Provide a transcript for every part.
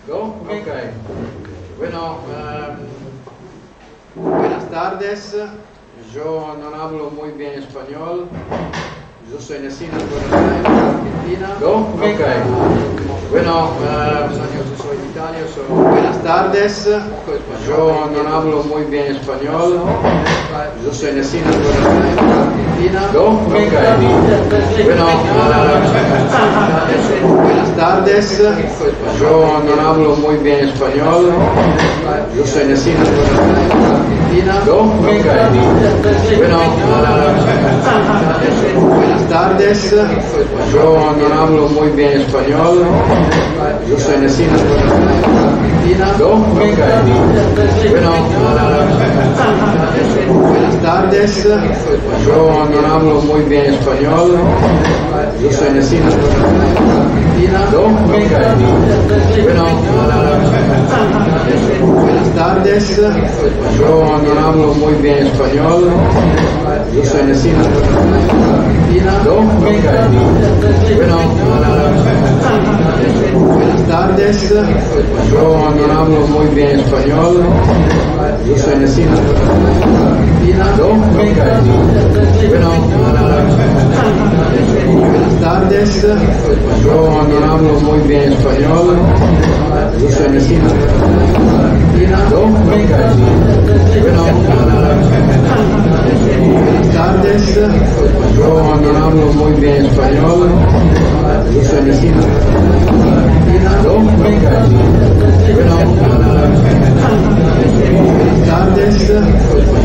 ¿Go? Ok. Bueno, buenas tardes. Yo no hablo muy bien español. Yo soy nacido en Buenos Aires, Argentina. ¿Go? Ok. Bueno, yo soy de Italia. Buenas tardes. Yo no hablo muy bien español. Yo soy nacido en Buenos Aires, Argentina. ¿Go? Ok. Bueno, buenas tardes. Yo no hablo muy bien español. Yo soy nacido en Buenos Aires, Argentina. ¿Go? Ok. Bueno, buenas tardes. Yo no hablo muy bien español. Yo soy nacido en Buenos Aires, Argentina. ¿Go? Ok. Bueno, buenas tardes. Yo no hablo muy bien español. Yo soy nacido en Buenos Aires, Argentina. ¿Go? Ok. Bueno, buenas tardes. Yo no hablo muy bien español. Yo soy nacido en Buenos Aires, Argentina. ¿Go? Ok. Bueno, buenas tardes. Yo no hablo muy bien español. Yo soy nacido en Buenos Aires, Argentina. ¿Go? Ok. Bueno, buenas tardes. Yo no hablo muy bien español. Yo soy nacido en Buenos Aires, Argentina. ¿Go? Ok. Bueno, buenas tardes. Yo no hablo muy bien español. Yo soy nacido en Argentina. ¿Go? Ok. Bueno, buenas tardes.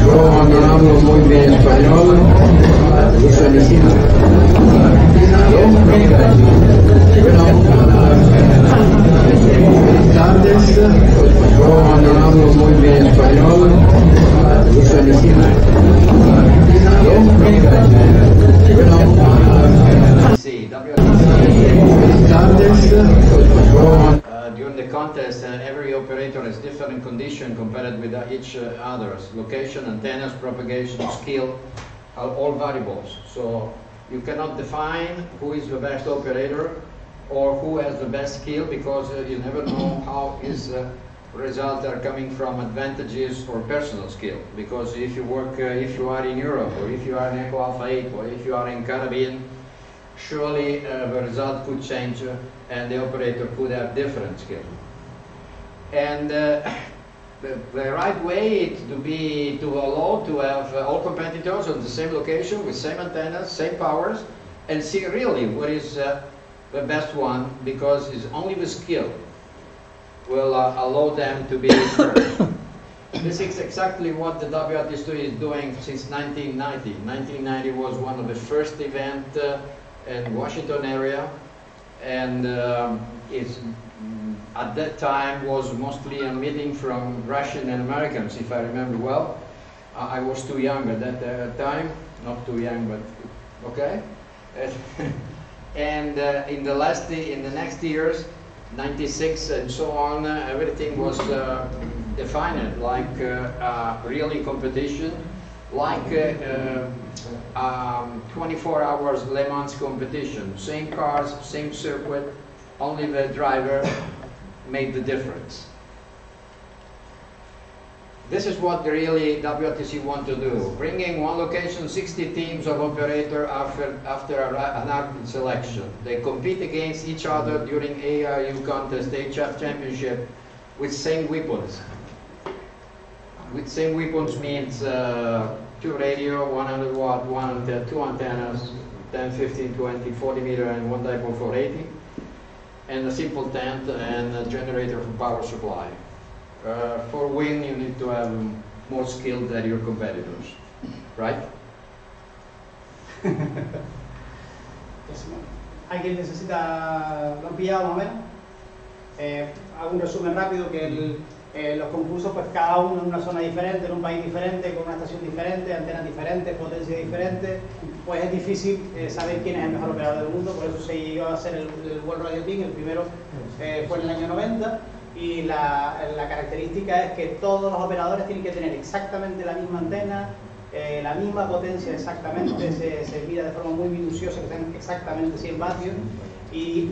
Yo no hablo muy bien español. Yo soy nacido en Argentina. ¿Go? Ok. Bueno, buenas tardes. Yo no hablo muy bien español. Yo soy nacido en Argentina. ¿Go? Ok. Bueno, sí, during the contest, every operator has different condition compared with each others. Location, antennas, propagation, skill, are all variables. So you cannot define who is the best operator or who has the best skill, because you never know how his results are coming from advantages or personal skill. Because if you work, if you are in Europe, or if you are in Echo Alpha 8, or if you are in Caribbean, surely the result could change and the operator could have different skill. And the right way to allow to have all competitors on the same location with same antennas, same powers, and see really what is the best one, because it's only with skill will allow them to be first. This is exactly what the WRTC is doing since 1990. 1990 was one of the first events in Washington area, and at that time was mostly a meeting from Russian and Americans, if I remember well. I was too young at that time, not too young, but okay. And in the next years, 96 and so on, everything was defined like really competition, like 24 hours Le Mans competition. Same cars, same circuit, only the driver made the difference. This is what really WRTC want to do, bringing one location 60 teams of operator after an rapid selection. They compete against each other during ARU contest, HF championship, with same weapons. With same weapons means 2 radio, 100 watt, two antennas, 10, 15, 20, 40 meter, and one dipole 480, and a simple tent and a generator for power supply. For win, you need to have more skill than your competitors, right? ¿Alguien necesita, lo han pillado más o menos? Hago un resumen rápido que los concursos, pues cada uno en una zona diferente, en un país diferente, con una estación diferente, antenas diferentes, potencia diferente, pues es difícil saber quién es el mejor operador del mundo. Por eso se llegó a hacer el World Radio Team. El primero fue en el año 90, y la característica es que todos los operadores tienen que tener exactamente la misma antena, la misma potencia exactamente, se mira de forma muy minuciosa que sean exactamente 100 vatios, y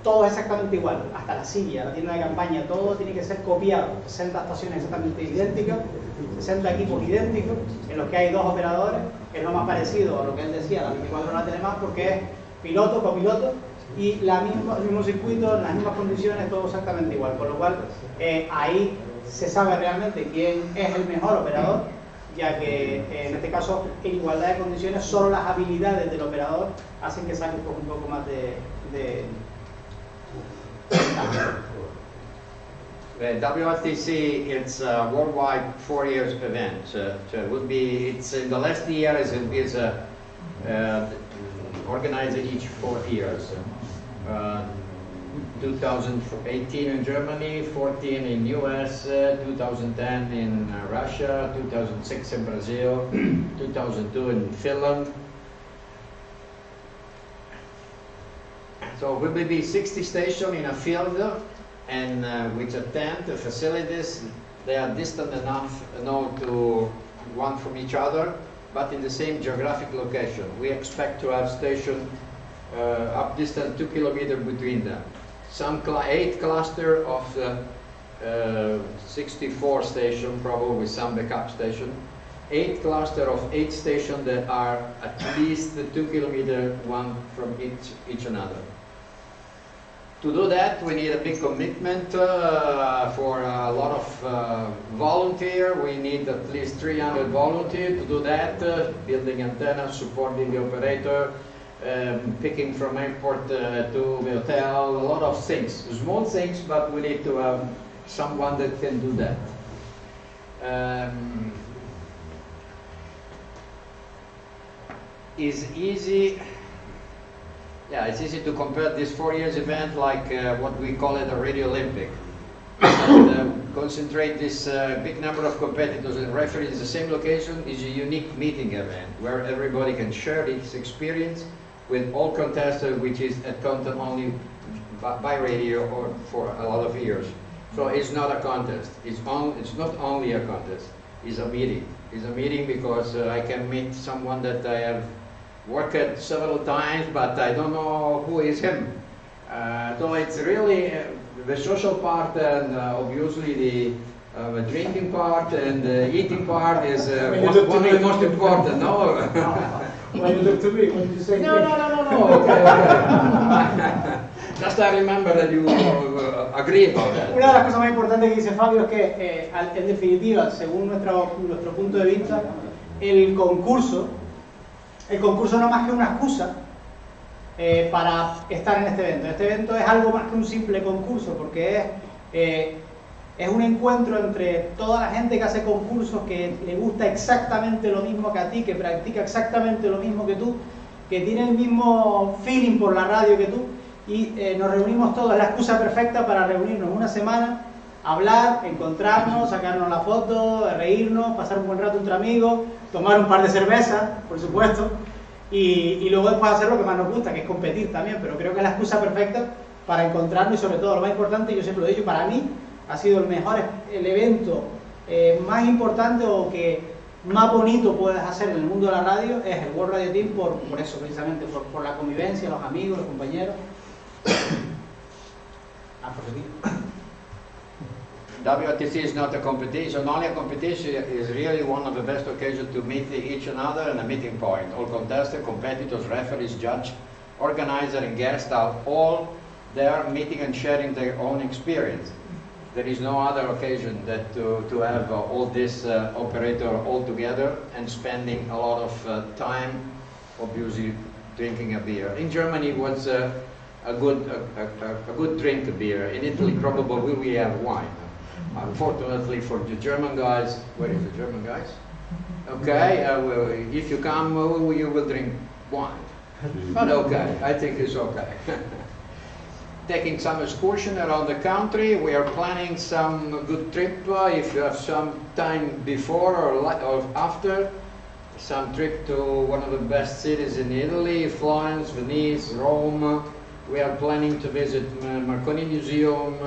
todo exactamente igual, hasta la silla, la tienda de campaña, todo tiene que ser copiado. 60 estaciones exactamente idénticas, 60 equipos idénticos, en los que hay 2 operadores, es lo más parecido a lo que él decía, las 24 horas de más, porque es piloto, copiloto, y el mismo circuito, las mismas condiciones, todo exactamente igual. Por lo cual, ahí se sabe realmente quién es el mejor operador, ya que en este caso, en igualdad de condiciones, solo las habilidades del operador hacen que saque un poco más de WRTC, it's a worldwide 4 years event. It's in the last year is organized each 4 years. 2018 in Germany, 14 in US, 2010 in Russia, 2006 in Brazil, 2002 in Finland. So we will be 60 stations in a field, and with a tent, the facilities, they are distant enough to one from each other, but in the same geographic location. We expect to have station up distance 2 kilometers between them. Some 8 cluster of 64 stations, probably with some backup station. 8 cluster of 8 stations that are at least 2 kilometers one from each another. To do that, we need a big commitment for a lot of volunteers. We need at least 300 volunteers to do that, building antennas, supporting the operator, picking from airport to the hotel, a lot of things. Small things, but we need to have someone that can do that. It's easy to compare this 4 years event like what we call it a Radio Olympic. Concentrate this big number of competitors and referees in the same location is a unique meeting event where everybody can share its experience with all contestants, which is at content only by radio or for a lot of years. So it's not a contest. It's not only a contest. It's a meeting. It's a meeting because I can meet someone that I have worked several times, but I don't know who is him. So it's really the social part, and obviously the drinking part and the eating part is one of the most important. No. When you look to me, when you say no. Okay. Just I remember that you agree about that. Una de las cosas más importantes que dice Fabio es que, en definitiva, según nuestro punto de vista, el concurso no es más que una excusa para estar en este evento. Este evento es algo más que un simple concurso, porque es un encuentro entre toda la gente que hace concursos, que le gusta exactamente lo mismo que a ti, que practica exactamente lo mismo que tú, que tiene el mismo feeling por la radio que tú, y nos reunimos todos. Es la excusa perfecta para reunirnos una semana, hablar, encontrarnos, sacarnos la foto, reírnos, pasar un buen rato entre amigos, tomar un par de cervezas, por supuesto, y luego después hacer lo que más nos gusta, que es competir también. Pero creo que es la excusa perfecta para encontrarnos, y sobre todo lo más importante, yo siempre lo he dicho, para mí ha sido el evento más importante o que más bonito puedes hacer en el mundo de la radio, es el World Radio Team, por eso precisamente, por la convivencia, los amigos, los compañeros. WRTC is not a competition. Only a competition is really one of the best occasions to meet each other and a meeting point. All contestants, competitors, referees, judge, organizer and guests are all there meeting and sharing their own experience. There is no other occasion that to have all this operator all together and spending a lot of time, obviously drinking a beer. In Germany, it was a good drink of beer. In Italy, probably we have wine. Unfortunately for the German guys, where is the German guys? Okay, well, if you come, you will drink wine. But okay, I think it's okay. Taking some excursion around the country. We are planning some good trip. If you have some time before or after, some trip to one of the best cities in Italy, Florence, Venice, Rome. We are planning to visit Marconi Museum.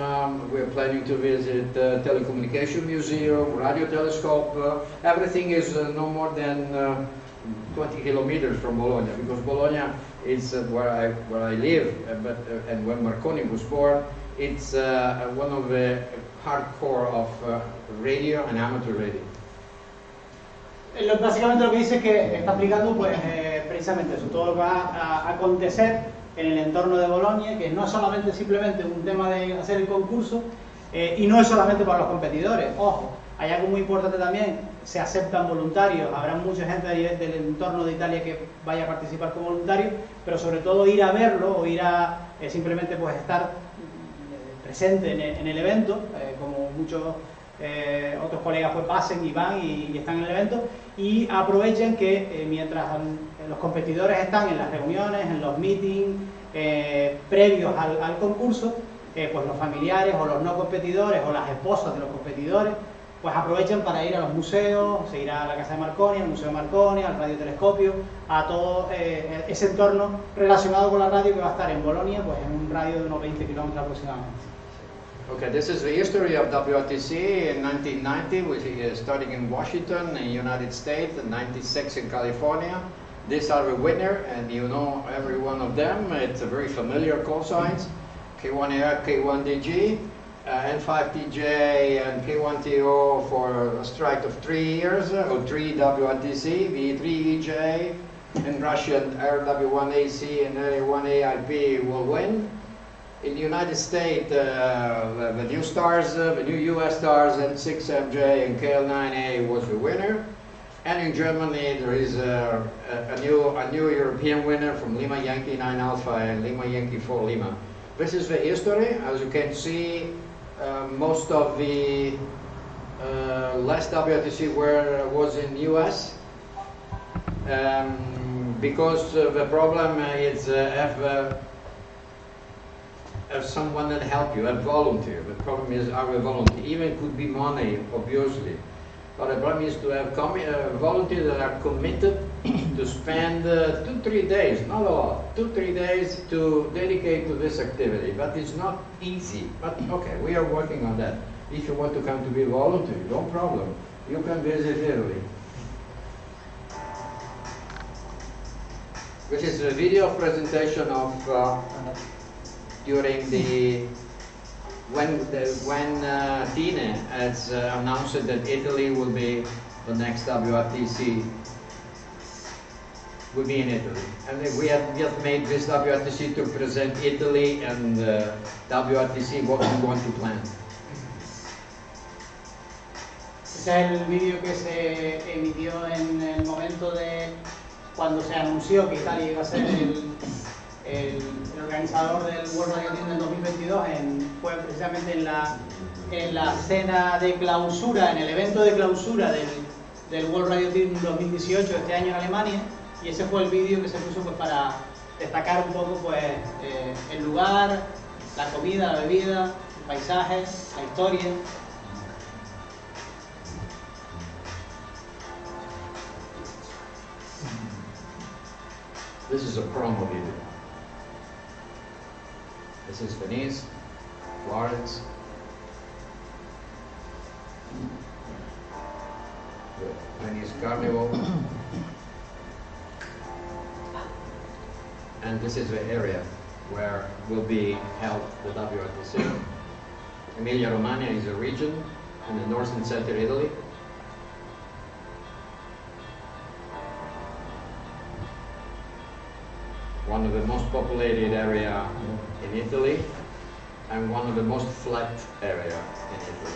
We are planning to visit Telecommunication Museum, Radio Telescope. Everything is no more than 20 kilometers from Bologna, because Bologna is where I live, and when Marconi was born, it's one of the hardcore of radio and amateur radio. Básicamente lo que dice es que está aplicando pues, precisamente eso, todo lo que va a acontecer en el entorno de Bolonia, que no es solamente simplemente un tema de hacer el concurso y no es solamente para los competidores. Ojo, hay algo muy importante también, se aceptan voluntarios, habrá mucha gente del entorno de Italia que vaya a participar como voluntario, pero sobre todo ir a verlo o ir a simplemente pues estar presente en el evento, como muchos otros colegas pues pasen y van y están en el evento, y aprovechen que mientras los competidores están en las reuniones, en los meetings previos al concurso, pues los familiares o los no competidores o las esposas de los competidores pues aprovechen para ir a los museos, se irá a la casa de Marconi, al museo de Marconi, al radiotelescopio, a todo ese entorno relacionado con la radio que va a estar en Bolonia, pues en un radio de unos 20 kilómetros aproximadamente. Okay, this is the history of WRTC in 1990, which is starting in Washington, in the United States, and 96 in California. These are the winner, and you know every one of them. It's a very familiar call signs: K1AR, K1DG, N5TJ, and K1TO for a strike of 3 years, or 3 WRTC, V3EJ, and Russian RW1AC and RW1AIP will win. In the United States, the new stars, the new US stars, N6MJ and KL9A was the winner. And in Germany, there is a new European winner from Lima Yankee 9 Alpha and Lima Yankee 4 Lima. This is the history. As you can see, most of the last WRTC was in US. Because the problem is have someone that help you, have volunteer. The problem is our volunteer. Even could be money, obviously. But the problem is to have volunteers that are committed to spend 2-3 days, not a lot, 2-3 days to dedicate to this activity. But it's not easy. But okay, we are working on that. If you want to come to be a volunteer, no problem. You can visit Italy. Which is a video presentation of during when Tine has announced that Italy will be the next WRTC will be in Italy, and we have made this WRTC to present Italy and WRTC what we want to plan. Ese es el vídeo que se emitió en el momento de cuando se anunció que Italia iba a ser el organizador del World Radio Team del 2022, fue precisamente en la cena de clausura, en el evento de clausura del World Radio Team 2018 este año en Alemania, y ese fue el vídeo que se puso pues, para destacar un poco pues, el lugar, la comida, la bebida, el paisaje, la historia. This is a promo video. This is Venice, Florence. The Venice Carnival. And this is the area where will be held the WRTC. Emilia-Romagna is a region in the north and center Italy. One of the most populated area in Italy and one of the most flat area in Italy.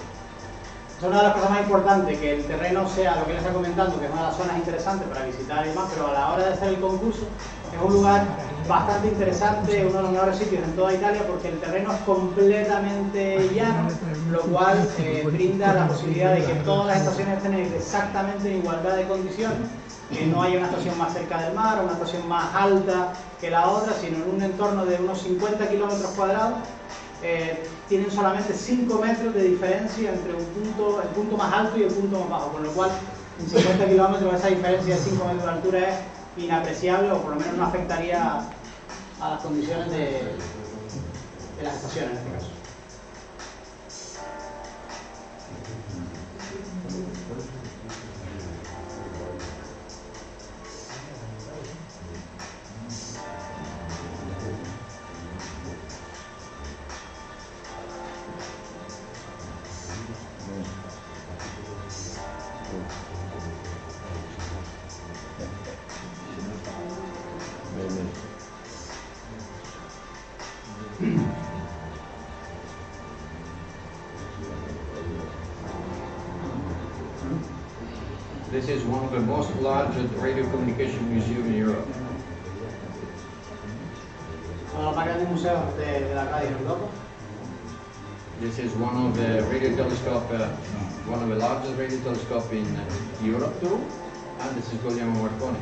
Es una de las cosas más importantes, que el terreno sea lo que él está comentando, que es una de las zonas interesantes para visitar y demás, pero a la hora de hacer el concurso es un lugar bastante interesante, uno de los mejores sitios en toda Italia, porque el terreno es completamente llano, lo cual brinda la posibilidad de que todas las estaciones estén exactamente en igualdad de condiciones, que no haya una estación más cerca del mar o una estación más alta que la otra, sino en un entorno de unos 50 kilómetros cuadrados. Tienen solamente 5 metros de diferencia entre el punto más alto y el punto más bajo, con lo cual en 50 kilómetros esa diferencia de 5 metros de altura es inapreciable, o por lo menos no afectaría a las condiciones de las estaciones en este caso. This is one of the most largest radio communication museums in Europe. Uno de los más grandes museos de la radio en Europa. This is one of the radio telescope, one of the largest radio telescope in Europe too, and this is Guglielmo Marconi.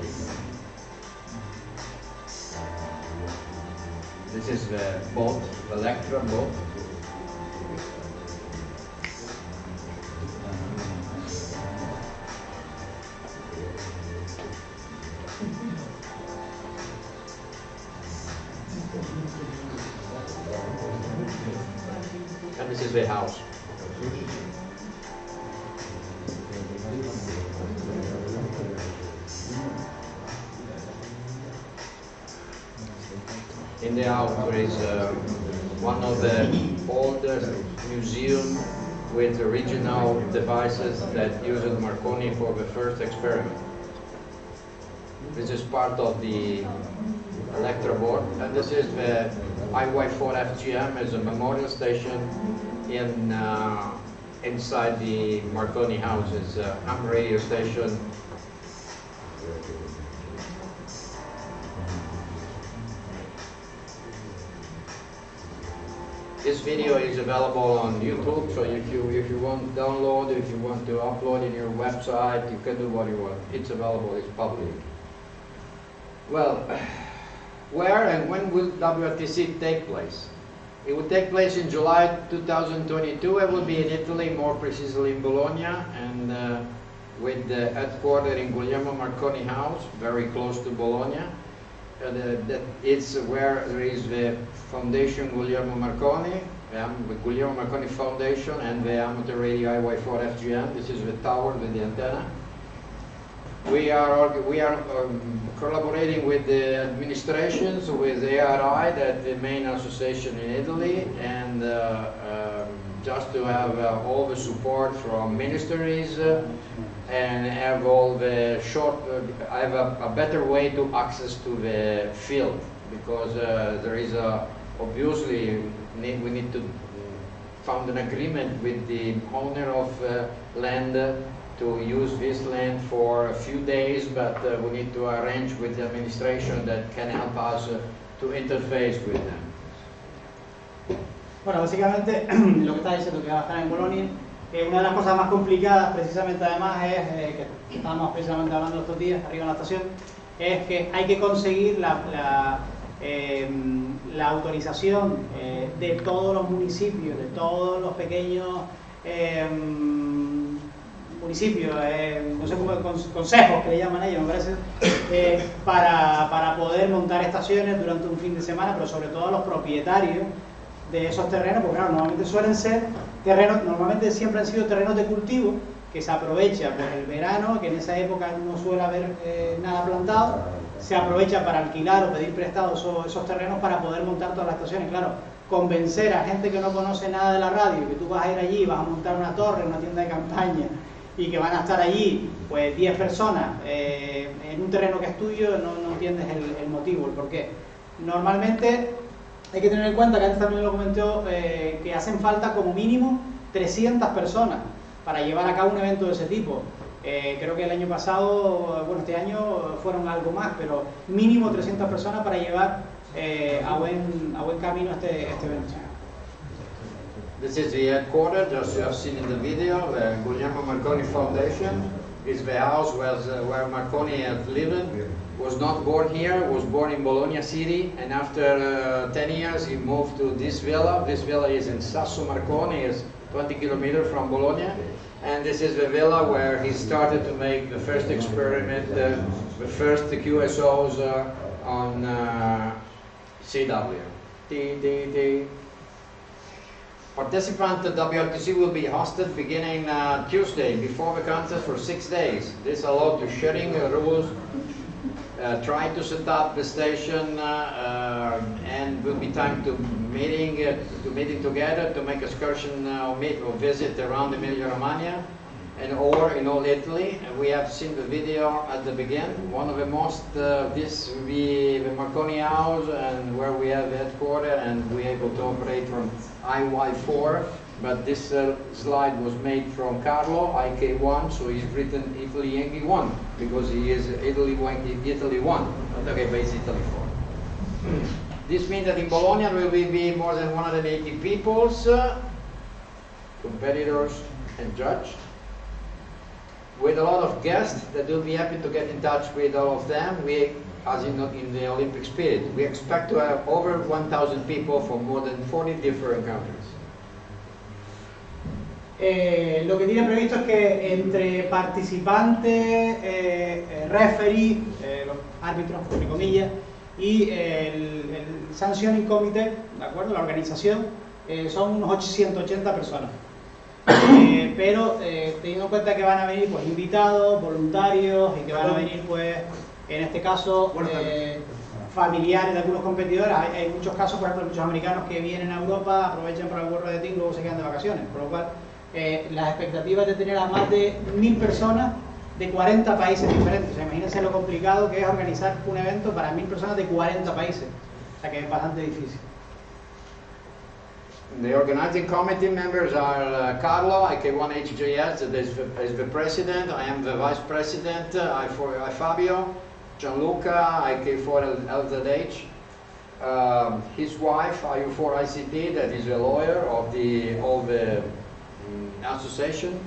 This is the boat, Electra boat. And this is the house. In the house there is one of the oldest museums with original devices that used Marconi for the first experiment. This is part of the Electra board, and this is the IY4 FGM as a memorial station in inside the Marconi house. It's a ham radio station. This video is available on YouTube, so if you want to download, if you want to upload in your website, you can do what you want. It's available, it's public. Well, where and when will WRTC take place? It will take place in July 2022. It will be in Italy, more precisely in Bologna, and with the headquarters in Guglielmo Marconi House, very close to Bologna. That is where there is the Foundation Guglielmo Marconi, the Guglielmo Marconi Foundation, and the amateur radio IY4 FGM. This is the tower with the antenna. We are collaborating with the administrations, with ARI, that's the main association in Italy, and just to have all the support from ministries and have all the have a better way to access to the field, because there is obviously we need to found an agreement with the owner of land to use this land for a few days, but we need to arrange with the administration that can help us to interface with them. Bueno, básicamente lo que está diciendo que va a estar en Bolonia, una de las cosas más complicadas precisamente además es, que estábamos precisamente hablando estos días arriba en la estación, es que hay que conseguir la autorización de todos los municipios, de todos los pequeños municipios, no sé cómo, consejos que le llaman ellos, me parece, para poder montar estaciones durante un fin de semana, pero sobre todo a los propietarios de esos terrenos, porque claro, normalmente suelen ser terrenos, normalmente siempre han sido terrenos de cultivo que se aprovecha por el verano, que en esa época no suele haber nada plantado, se aprovecha para alquilar o pedir prestado esos terrenos para poder montar todas las estaciones. Claro, convencer a gente que no conoce nada de la radio, que tú vas a ir allí, vas a montar una torre, una tienda de campaña, y que van a estar allí pues 10 personas en un terreno que es tuyo, no entiendes el motivo, el porqué. Normalmente hay que tener en cuenta, que antes también lo comentó, que hacen falta como mínimo 300 personas para llevar a cabo un evento de ese tipo. Creo que el año pasado, bueno, este año fueron algo más, pero mínimo 300 personas para llevar a buen camino este evento. This is the headquarters, as you have seen in the video. The Guglielmo Marconi Foundation is the house where Marconi had lived. Was not born here, was born in Bologna city, and after 10 years he moved to this villa. This villa is in Sasso Marconi, is 20 kilometers from Bologna, and this is the villa where he started to make the first experiment, the first QSOs on CW. Participant at WRTC will be hosted beginning Tuesday before the contest for 6 days. This allowed the sharing rules try to set up the station, and will be time to meeting together to make excursion or visit around Emilia-Romagna and or in all Italy. And we have seen the video at the beginning. One of the most, this will be the Marconi House, and where we have headquarters, and we're able to operate from IY4. But this slide was made from Carlo, IK1, so he's written Italy Yankee 1, because he is Italy 1, not okay, but it's Italy 4. This means that in Bologna there will be more than 180 people, competitors and judges, with a lot of guests that will be happy to get in touch with all of them. We, as in the Olympic spirit, we expect to have over 1,000 people from more than 40 different countries. Lo que tiene previsto es que entre participantes, referee, los árbitros, entre comillas, y el sanctioning committee, ¿de acuerdo? La organización, son unos 880 personas. Pero teniendo en cuenta que van a venir pues invitados, voluntarios, y que van a venir pues en este caso familiares de algunos competidores, hay muchos casos, por ejemplo, muchos americanos que vienen a Europa, aprovechan para el WRTC y luego se quedan de vacaciones, por lo cual las expectativas de tener a más de 1000 personas de 40 países diferentes. O sea, imagínense lo complicado que es organizar un evento para 1000 personas de 40 países, o sea que es bastante difícil. The organizing committee members are Carlo, IK1HJS, that is the president. I am the vice president. I Fabio, Gianluca, IK4LZH. His wife, IU4ICT, that is a lawyer of the association.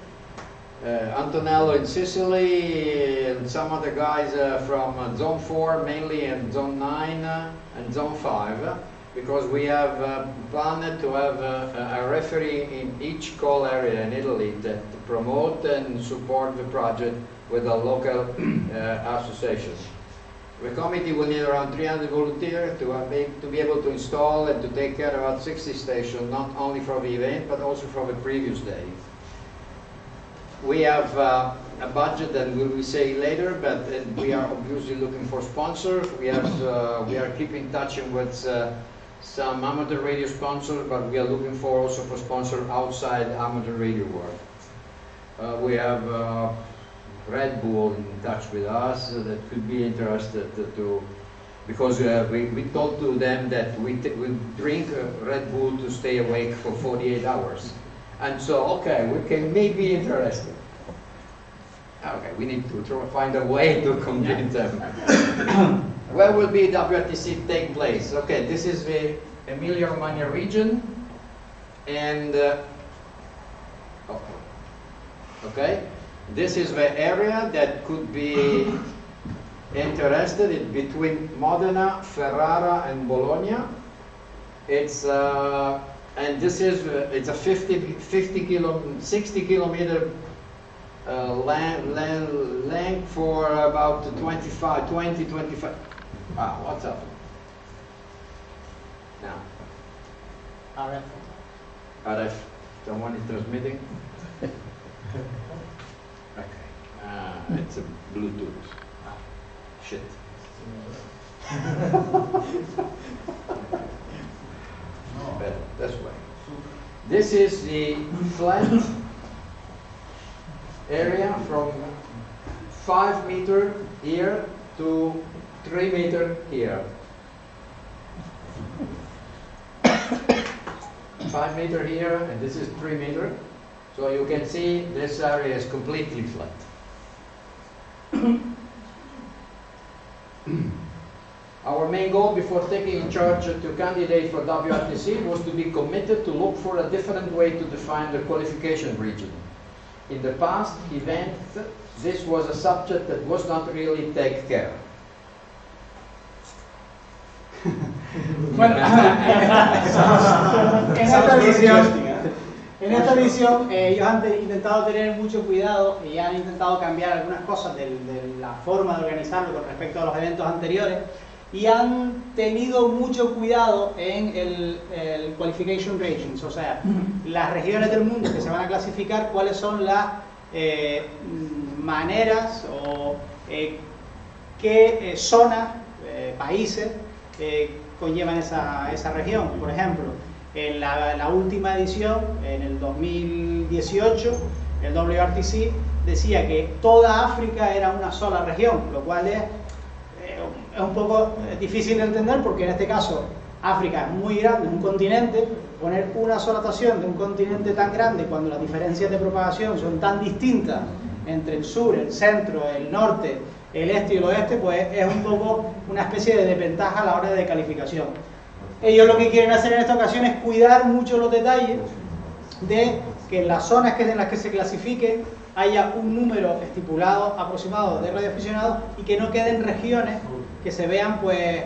Antonello in Sicily, and some other guys from Zone 4 mainly, and Zone 9 and Zone 5. Because we have planned to have a referee in each call area in Italy to promote and support the project with a local association. The committee will need around 300 volunteers to be able to install and to take care of about 60 stations, not only for the event but also for the previous day. We have a budget that we will say later, but we are obviously looking for sponsors. We are keeping touch with some amateur radio sponsors, but we are looking for also for sponsors outside amateur radio world. We have Red Bull in touch with us that could be interested to, because we told to them that we drink Red Bull to stay awake for 48 hours. And so, okay, we can maybe interested. Okay, we need to find a way to convince them. Where will be WRTC take place? Okay, this is the Emilia-Romagna region, and okay, this is the area that could be interested in between Modena, Ferrara, and Bologna. It's and this is it's a 60 kilometer length for about 20-25. Ah, what's up? Now. RF. Someone is transmitting? Okay. It's a Bluetooth. Ah, shit. Better, this way. This is the flat area from 5 meters here to 3 meters here. 5 meters here, and this is 3 meters. So you can see this area is completely flat. Our main goal before taking in charge to candidate for WRTC was to be committed to look for a different way to define the qualification region. In the past event, this was a subject that was not really taken care of. Bueno, en esta edición ellos han intentado tener mucho cuidado y han intentado cambiar algunas cosas de la forma de organizarlo con respecto a los eventos anteriores, y han tenido mucho cuidado en el qualification regions, o sea, las regiones del mundo que se van a clasificar, cuáles son las maneras o qué zonas, países conllevan esa región. Por ejemplo, en la última edición, en el 2018, el WRTC decía que toda África era una sola región, lo cual es un poco difícil de entender, porque en este caso África es muy grande, es un continente. Poner una sola estación de un continente tan grande cuando las diferencias de propagación son tan distintas entre el sur, el centro, el norte, el este y el oeste, pues es un poco una especie de desventaja a la hora de calificación. Ellos lo que quieren hacer en esta ocasión es cuidar mucho los detalles de que en las zonas en las que se clasifiquen haya un número estipulado aproximado de radioaficionados y que no queden regiones que se vean pues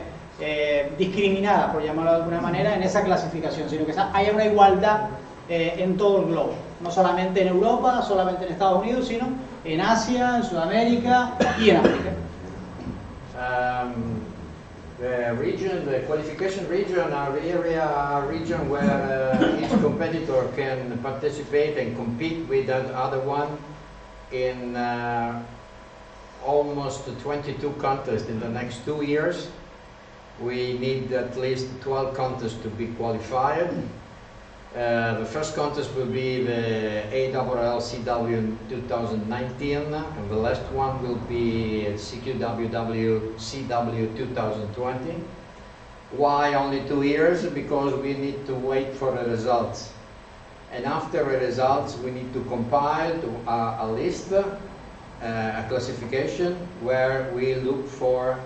discriminadas, por llamarlo de alguna manera, en esa clasificación, sino que haya una igualdad en todo el globo, no solamente en Europa, solamente en Estados Unidos, sino en Asia, en Sudamérica y en África. The qualification region are area region where each competitor can participate and compete with that other one in almost 22 contests in the next 2 years. We need at least 12 contests to be qualified. The first contest will be the ARRL-CW 2019, and the last one will be CQWW-CW 2020. Why only 2 years? Because we need to wait for the results. And after the results, we need to compile a list, a classification, where we look for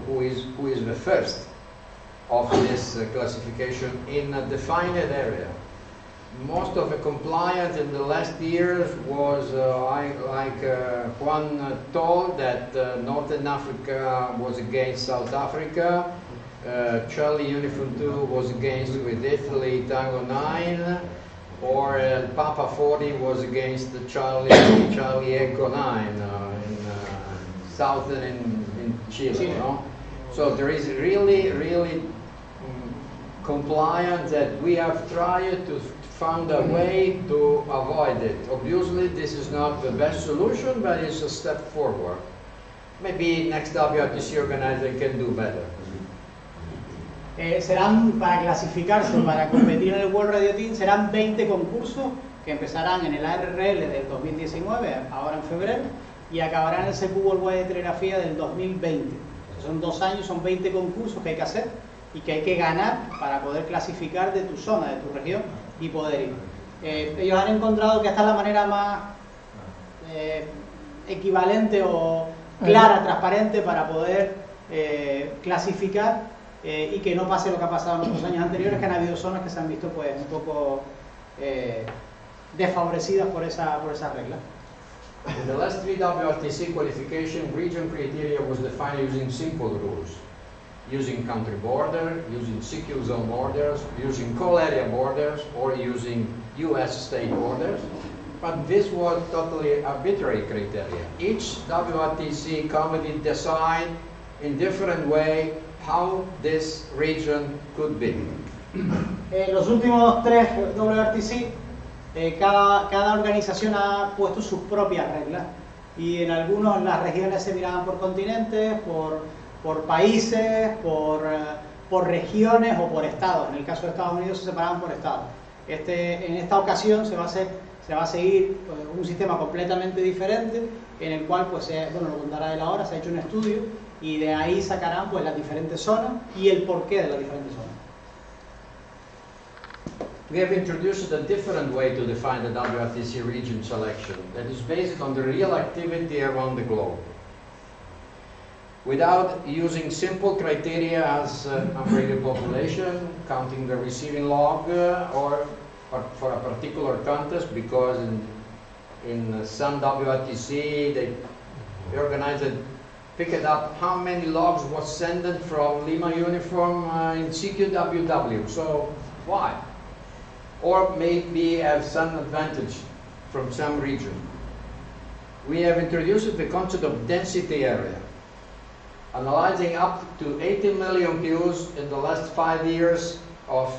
who is the first of this classification in a defined area. Most of the compliance in the last years was, like Juan told, that Northern Africa was against South Africa, Charlie Uniform 2 was against with Italy Tango 9, or Papa 40 was against Charlie Echo 9 in southern in Chile. No? So there is really compliance that we have tried to find a way to avoid it. Obviously this is not the best solution, but it's a step forward. Maybe next WRTC organizer can do better. Serán, para clasificarse, para competir en el World Radio Team, serán 20 concursos que empezarán en el ARRL del 2019, ahora en febrero, y acabarán en el CQ World Wide de Telegrafía del 2020. Son 2 años, son 20 concursos que hay que hacer y que hay que ganar para poder clasificar de tu zona, de tu región y poder ir. Ellos han encontrado que esta es la manera más equivalente o clara, transparente para poder clasificar y que no pase lo que ha pasado en otros años anteriores, que han habido zonas que se han visto pues un poco desfavorecidas por esa regla. In the last 3 WRTC qualification, region criteria was defined using simple rules, using country border, using CQ zone borders, using coal area borders, or using US state borders. But this was totally arbitrary criteria. Each WRTC committee decide in different way how this region could be. Los últimos 3 WRTC, cada organización ha puesto sus propias reglas, y en algunos las regiones se miraban por continentes, por países, por regiones o por estados. En el caso de Estados Unidos se separaban por estados. En esta ocasión se va a seguir un sistema completamente diferente, en el cual, pues, bueno, lo contará él ahora, se ha hecho un estudio y de ahí sacarán pues las diferentes zonas y el porqué de las diferentes zonas. We have introduced a different way to define the WRTC region selection that is based on the real activity around the globe. Without using simple criteria as upgraded population, counting the receiving log, or for a particular contest, because in some WRTC they organized it, picked up how many logs was sent from Lima Uniform in CQWW. So why? Or maybe have some advantage from some region. We have introduced the concept of density area, analyzing up to 80 million views in the last 5 years of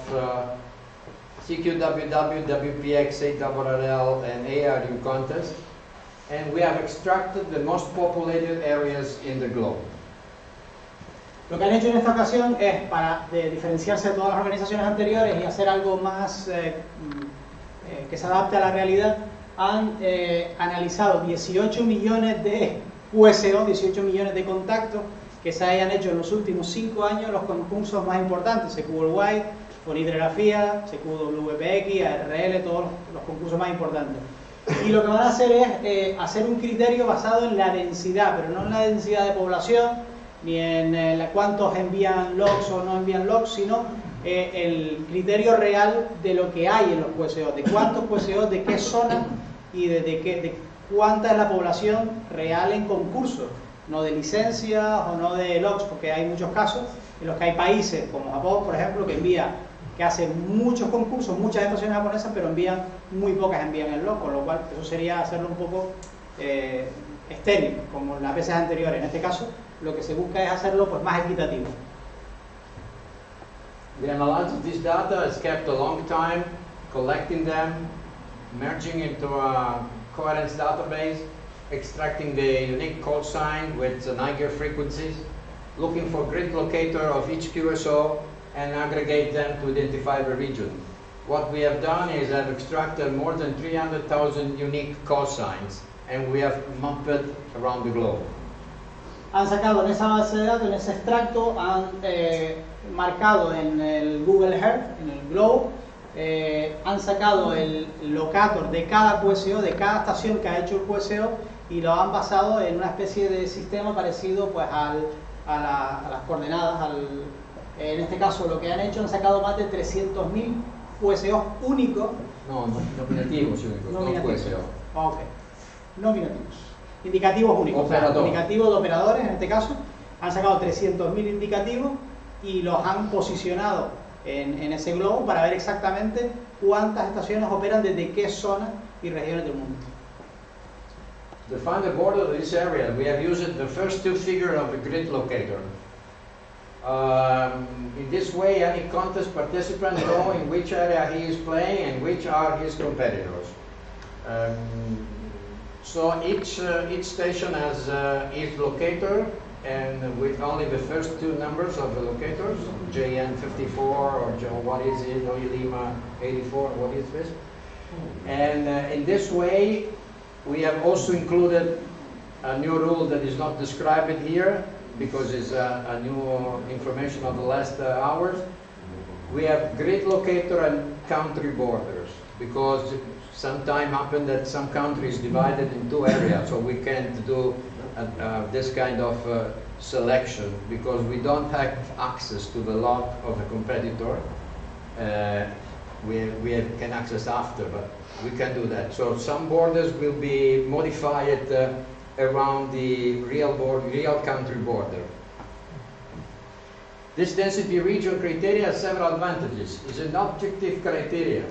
CQWW, WPX, ARRL, and ARU contest. and we have extracted the most populated areas in the globe. Lo que han hecho en esta ocasión es, para diferenciarse de todas las organizaciones anteriores y hacer algo más que se adapte a la realidad, han analizado 18 millones de QSO, 18 millones de contactos que se hayan hecho en los últimos 5 años, los concursos más importantes, CQ Worldwide, Fonigrafía, CQ WPX, ARL, todos los concursos más importantes. Y lo que van a hacer es hacer un criterio basado en la densidad, pero no en la densidad de población, ni en cuántos envían logs o no envían logs, sino el criterio real de lo que hay en los QSO, de cuántos QSO, de qué zona y de cuánta es la población real en concursos, no de licencias o no de logs, porque hay muchos casos en los que hay países como Japón, por ejemplo, que hacen muchos concursos, muchas estaciones japonesas, pero muy pocas envían el log, con lo cual eso sería hacerlo un poco estéril, como las veces anteriores. En este caso, lo que se busca es hacerlo pues más equitativo. The analysis of this data is kept a long time, collecting them, merging into a coherence database, extracting the unique call sign with Niger frequencies, looking for grid locator of each QSO, and aggregate them to identify the region. What we have done is I've extracted more than 300,000 unique call signs, and we have mapped it around the globe. Han sacado en esa base de datos, en ese extracto, han marcado en el Google Earth, en el globe, han sacado el locator de cada QSO, de cada estación que ha hecho el QSO, y lo han basado en una especie de sistema parecido pues a las coordenadas. En este caso lo que han hecho, han sacado más de 300.000 QSO únicos. No, nominativos únicos, no QSO. Ok, nominativos. Indicativos únicos, indicativos de operadores en este caso. Han sacado 300.000 indicativos y los han posicionado en ese globo para ver exactamente cuántas estaciones operan desde qué zonas y regiones del mundo. To find the border of this area, we have used the first two figures of the grid locator. In this way, any contest participant knows in which area he is playing and which are his competitors. So each station has its locator, and with only the first two numbers of the locators, JN54 or what is it, Lima 84, what is this? And in this way, we have also included a new rule that is not described here because it's a new information of the last hours. We have grid locator and country borders because sometimes happen that some countries divided in two areas, so we can't do this kind of selection because we don't have access to the log of a competitor. We can access after, but we can do that. So some borders will be modified around the real country border. This density region criteria has several advantages. It's an objective criteria.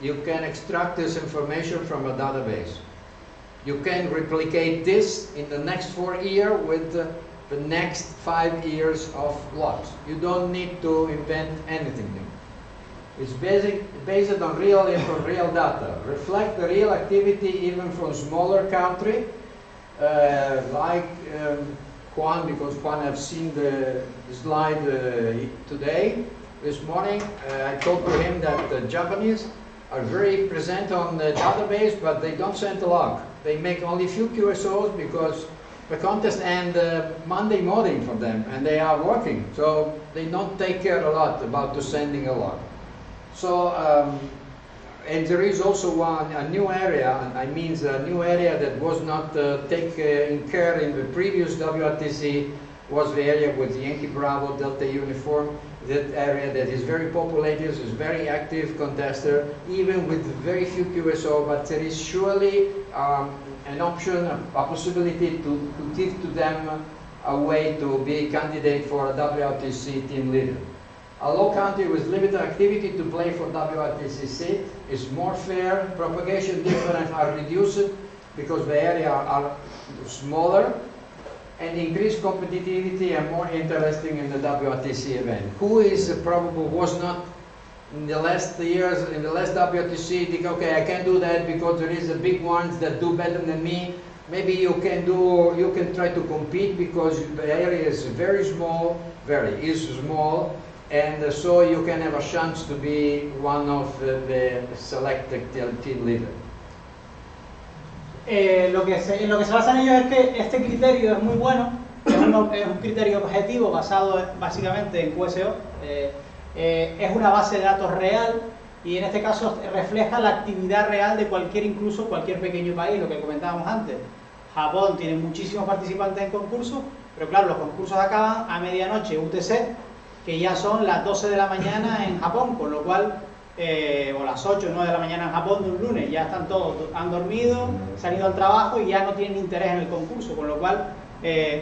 You can extract this information from a database. You can replicate this in the next 4 years with the next 5 years of logs. You don't need to invent anything new. It's based on real data. Reflect the real activity even from smaller country, like Juan, because Juan have seen the slide today. This morning, I told to him that the Japanese are very present on the database, but they don't send a log. They make only few QSOs because the contest and Monday morning for them, and they are working, so they don't take care a lot about sending a log. So, and there is also a new area, I mean a new area that was not taken care in the previous WRTC, was the area with the Yankee Bravo, Delta Uniform, that area that is very populated, is very active contester, even with very few QSO, but there is surely an option, a possibility to give to them a way to be a candidate for a WRTC team leader. A low country with limited activity to play for WRTC seat is more fair, propagation difference are reduced because the area are smaller, and increased competitivity and more interesting in the WRTC event. Who is probably was not in the last years, in the last WRTC, think, okay, I can't do that because there is a big ones that do better than me. Maybe you can try to compete because the area is very small, and so you can have a chance to be one of the selected team leader. Lo que se basa en ello es que este criterio es muy bueno, es un criterio objetivo basado básicamente en QSO, es una base de datos real y en este caso refleja la actividad real de incluso cualquier pequeño país, lo que comentábamos antes. Japón tiene muchísimos participantes en concursos, pero claro, los concursos acaban a medianoche UTC, que ya son las 12 de la mañana en Japón, con lo cual, o las 8 o 9 de la mañana en Japón de un lunes, ya están todos, han dormido, se han ido al trabajo y ya no tienen interés en el concurso, con lo cual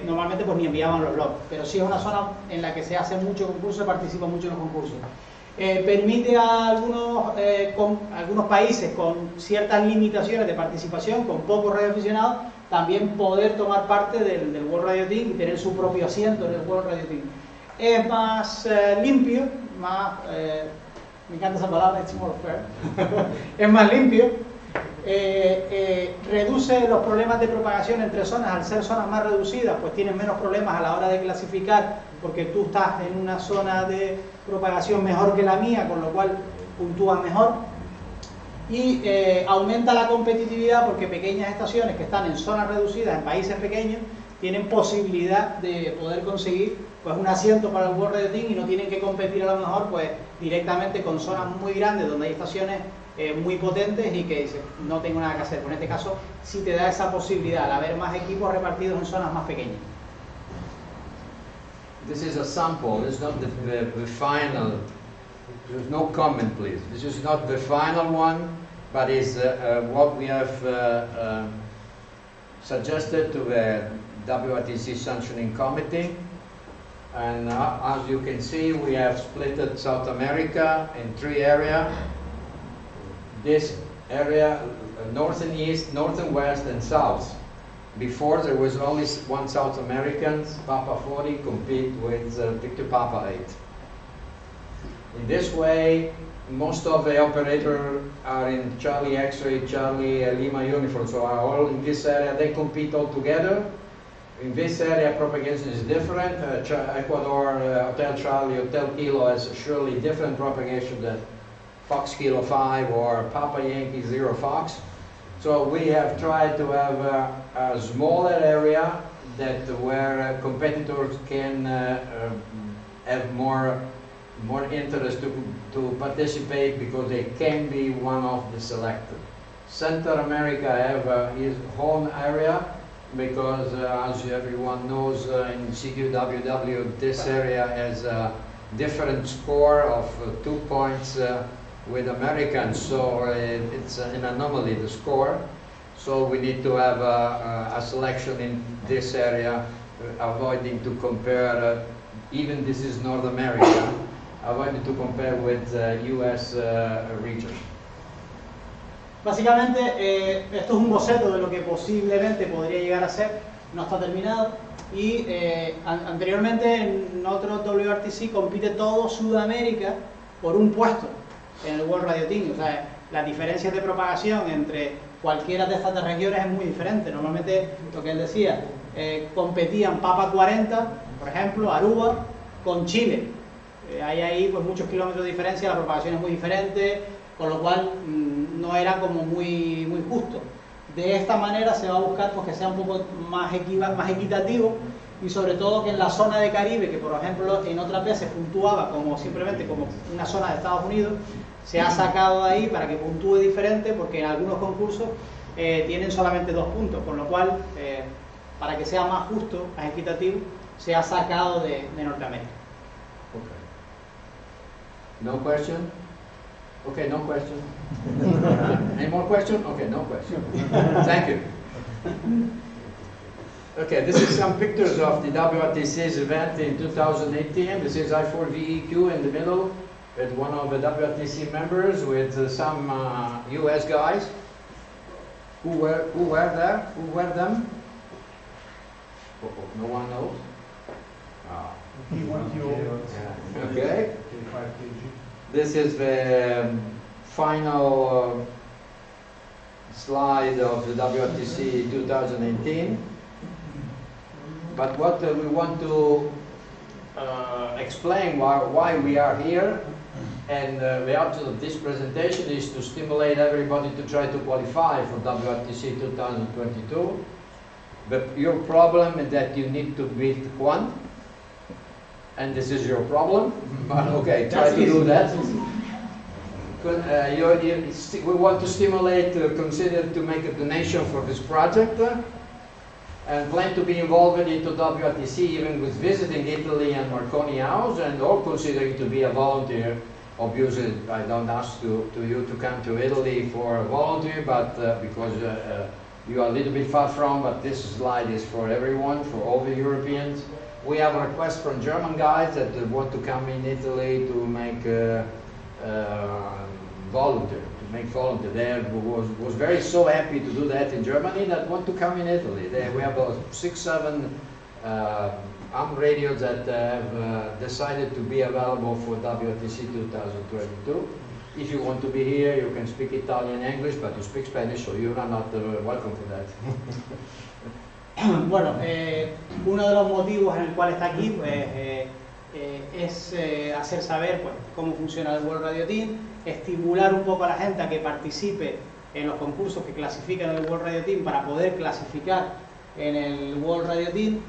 normalmente pues ni enviaban los logs, pero sí es una zona en la que se hace mucho concurso, se participa mucho en los concursos. Permite a algunos países con ciertas limitaciones de participación, con pocos radioaficionados, también poder tomar parte del World Radio Team y tener su propio asiento en el World Radio Team. Es más limpio, me encanta esa palabra, it's more fair, es más limpio, reduce los problemas de propagación entre zonas, al ser zonas más reducidas, pues tienen menos problemas a la hora de clasificar, porque tú estás en una zona de propagación mejor que la mía, con lo cual puntúas mejor. Y aumenta la competitividad porque pequeñas estaciones que están en zonas reducidas, en países pequeños, tienen posibilidad de poder conseguir pues un asiento para el World Radio Team y no tienen que competir a lo mejor pues directamente con zonas muy grandes donde hay estaciones muy potentes y que no tengo nada que hacer. Pues en este caso sí te da esa posibilidad al haber más equipos repartidos en zonas más pequeñas. This is a sample, it's not the final. There's no comment, please. This is not the final one, but is what we have suggested to the WRTC Sanctioning Committee. And as you can see, we have split South America in 3 areas. This area, north and east, north and west, and south. Before there was only one South American, Papa 40, compete with Victor Papa 8. In this way, most of the operators are in Charlie X-ray, Charlie Lima uniform, so are all in this area. They compete all together. In this area, propagation is different. Ecuador, Hotel Charlie, Hotel Kilo has surely different propagation than Fox Kilo 5 or Papa Yankee 0 Fox. So we have tried to have a smaller area that where competitors can have more interest to participate because they can be one of the selected. Central America have his own area because as everyone knows in CQWW this area has a different score of 2 points with Americans, so it's an anomaly, the score. So we need to have a selection in this area, avoiding to compare, even this is North America, avoiding to compare with US region. Básicamente esto es un boceto de lo que posiblemente podría llegar a ser, no está terminado y anteriormente en otro WRTC compite todo Sudamérica por un puesto en el World Radio Team, o sea, las diferencias de propagación entre cualquiera de estas regiones es muy diferente. Normalmente, lo que él decía, competían Papa 40, por ejemplo, Aruba, con Chile. Hay ahí pues muchos kilómetros de diferencia, la propagación es muy diferente, con lo cual no era como muy justo. De esta manera se va a buscar pues, que sea un poco más equitativo y sobre todo que en la zona de Caribe, que por ejemplo en otra vez se puntuaba como simplemente como una zona de Estados Unidos, se ha sacado de ahí para que puntúe diferente porque en algunos concursos tienen solamente 2 puntos, con lo cual para que sea más justo, más equitativo, se ha sacado de Norteamérica. Okay. No question? Okay, no question. Any more question? Okay, no question. Thank you. Okay, this is some pictures of the WRTC's event in 2018. This is I4VEQ in the middle with one of the WRTC members with some US guys. Who were there? Who were them? No one knows? P1 kilo. Yeah. Okay. 5 kg. This is the final slide of the WRTC 2018. But what we want to explain why we are here, and the object of this presentation is to stimulate everybody to try to qualify for WRTC 2022. But your problem is that you need to build one, and this is your problem. But okay, try to do that. We want to stimulate, consider to make a donation for this project, and plan to be involved into WRTC, even with visiting Italy and Marconi House, and all considering to be a volunteer. Obviously, I don't ask you to come to Italy for a volunteer, but because you are a little bit far from, but this slide is for everyone, for all the Europeans. We have a request from German guys that want to come in Italy to make volunteer. They was very so happy to do that in Germany that want to come in Italy. We have about 6-7 AM radios that have decided to be available for WRTC 2022. If you want to be here, you can speak Italian and English, but you speak Spanish, so you are not welcome for that. Bueno, uno de los motivos en el cual está aquí pues, es hacer saber pues, cómo funciona el World Radio Team, estimular un poco a la gente a que participe en los concursos que clasifican el World Radio Team para poder clasificar en el World Radio Team.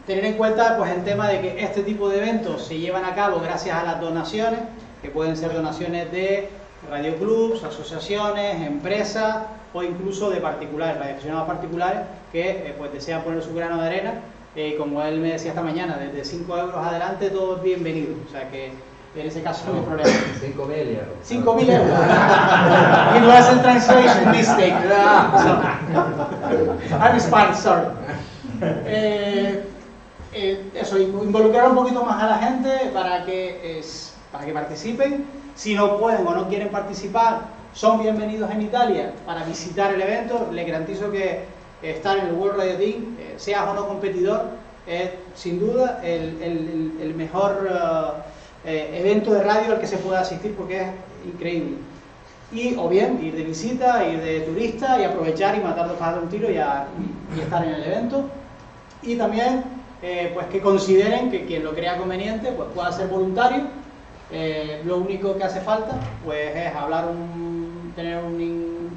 Tener en cuenta pues, el tema de que este tipo de eventos se llevan a cabo gracias a las donaciones, que pueden ser donaciones de radioclubs, asociaciones, empresas o incluso de particulares, radioaficionados particulares que pues, desean poner su grano de arena. Como él me decía esta mañana, desde 5 euros adelante todo es bienvenido, o sea que en ese caso no hay problema. 5.000 euros. 5.000 euros. It was a translation mistake. I'm Spanish, sorry. Eso, involucrar un poquito más a la gente para que participen. Si no pueden o no quieren participar, son bienvenidos en Italia para visitar el evento. Les garantizo que estar en el World Radio Team, seas o no competidor, es sin duda el mejor evento de radio al que se pueda asistir porque es increíble. Y o bien ir de visita, ir de turista y aprovechar y matar dos pájaros de un tiro y estar en el evento. Y también pues que consideren que quien lo crea conveniente pues pueda ser voluntario. Lo único que hace falta pues es tener un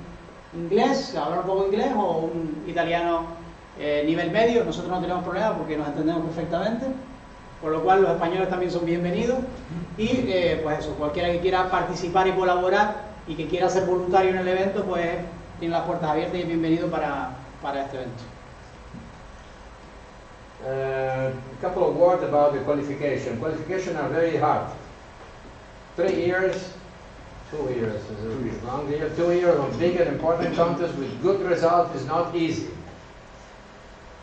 inglés, hablar un poco inglés o un italiano nivel medio. Nosotros no tenemos problema porque nos entendemos perfectamente, por lo cual los españoles también son bienvenidos. Y pues eso, cualquiera que quiera participar y colaborar y que quiera ser voluntario en el evento pues tiene las puertas abiertas y es bienvenido para este evento. A couple of words about the qualification. Qualifications are very hard. 3 years, 2 years is a long year. 2 years of big and important contests with good results is not easy.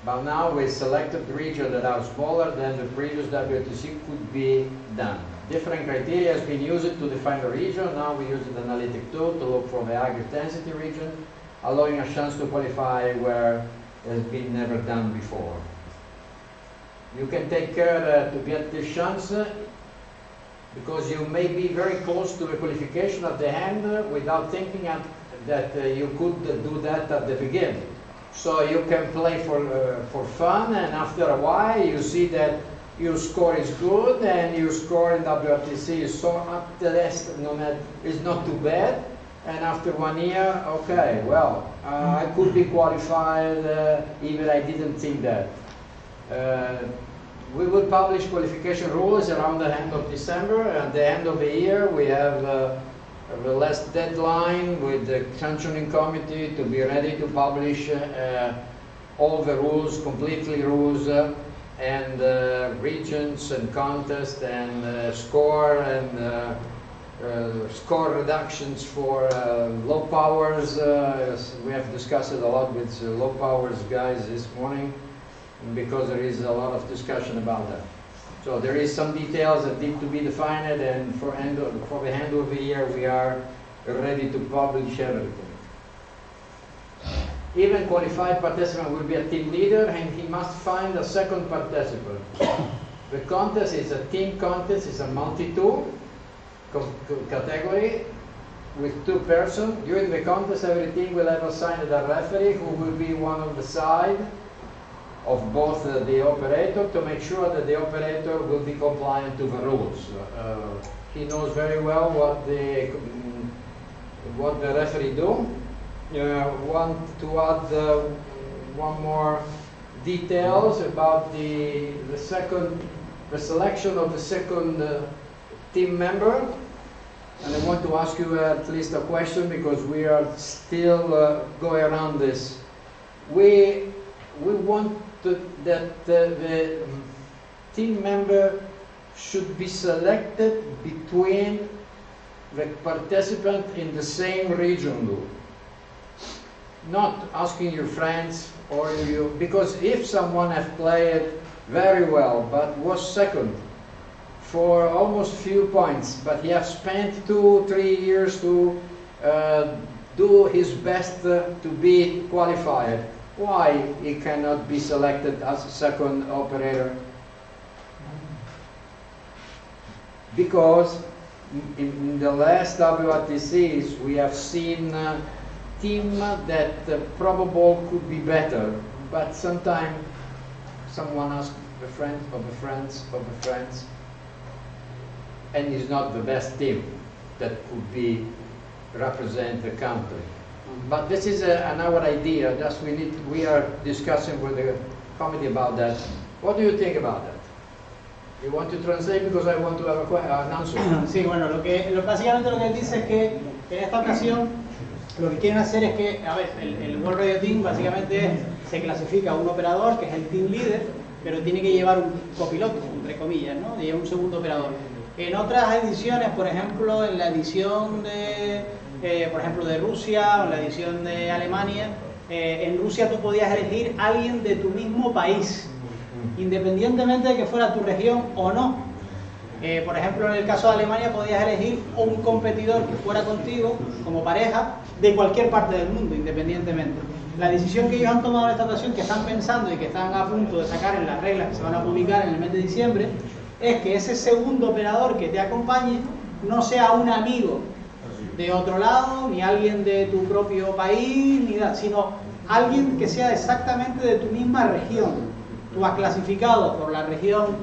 But now we selected regions that are smaller than the previous WRTC could be done. Different criteria has been used to define the region. Now we use the analytic tool to look for the higher density region, allowing a chance to qualify where it has been never done before. You can take care to get this chance because you may be very close to the qualification at the end without thinking that you could do that at the beginning. So you can play for fun, and after a while you see that your score is good and your score in WRTC is so up the list, is not too bad. And after 1 year, okay, well, I could be qualified even I didn't think that. We will publish qualification rules around the end of December. At the end of the year, we have the last deadline with the sanctioning committee to be ready to publish all the rules, completely rules, and regions and contests and score and score reductions for low powers. We have discussed it a lot with low powers guys this morning, because there is a lot of discussion about that. So there is some details that need to be defined, and for the end of the year we are ready to publish everything. Even qualified participant will be a team leader, and he must find a second participant. The contest is a team contest, it's a multi-tool, category with 2 persons. During the contest, every team will have assigned a referee who will be one on the side of both the operator to make sure that the operator will be compliant to the rules. He knows very well what the referee do. Want to add one more details about the selection of the second team member. And I want to ask you at least a question because we are still going around this. We want that the team member should be selected between the participants in the same region group. Not asking your friends or you, because if someone has played very well but was second for almost few points, but he has spent 2-3 years to do his best to be qualified, why he cannot be selected as a second operator? Because in the last WRTCs we have seen team that probably could be better, but sometimes someone asks a friend of a friends of a friends, and it's not the best team that could be represent the country. But this is another idea. Just we are discussing with the committee about that. What do you think about that? You want to translate because I want to have an answer. Sí, bueno, básicamente lo que él dice es que en esta ocasión lo que quieren hacer es que, a ver, el World Radio Team básicamente se clasifica un operador que es el team leader, pero tiene que llevar un copiloto, entre comillas, ¿no? Lleva un segundo operador. En otras ediciones, por ejemplo, en la edición de, por ejemplo, de Rusia o en la edición de Alemania, en Rusia tú podías elegir a alguien de tu mismo país, independientemente de que fuera tu región o no. Por ejemplo, en el caso de Alemania podías elegir un competidor que fuera contigo como pareja de cualquier parte del mundo, independientemente. La decisión que ellos han tomado en esta ocasión, que están pensando y que están a punto de sacar en las reglas que se van a publicar en el mes de diciembre, es que ese segundo operador que te acompañe no sea un amigo de otro lado, ni alguien de tu propio país, ni nada, sino alguien que sea exactamente de tu misma región. Tú has clasificado por la región